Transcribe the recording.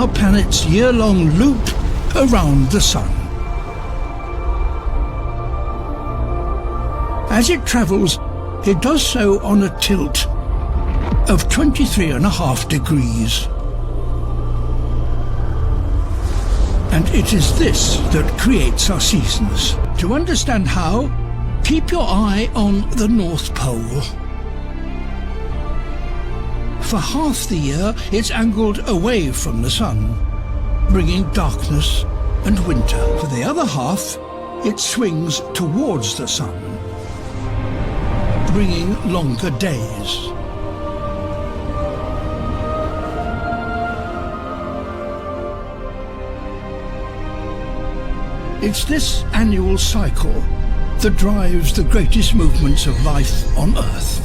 our planet's year-long loop around the Sun. As it travels, it does so on a tilt of 23.5 degrees. And it is this that creates our seasons. To understand how, keep your eye on the North Pole. For half the year, it's angled away from the Sun, bringing darkness and winter. For the other half, it swings towards the Sun, bringing longer days. It's this annual cycle that drives the greatest movements of life on Earth.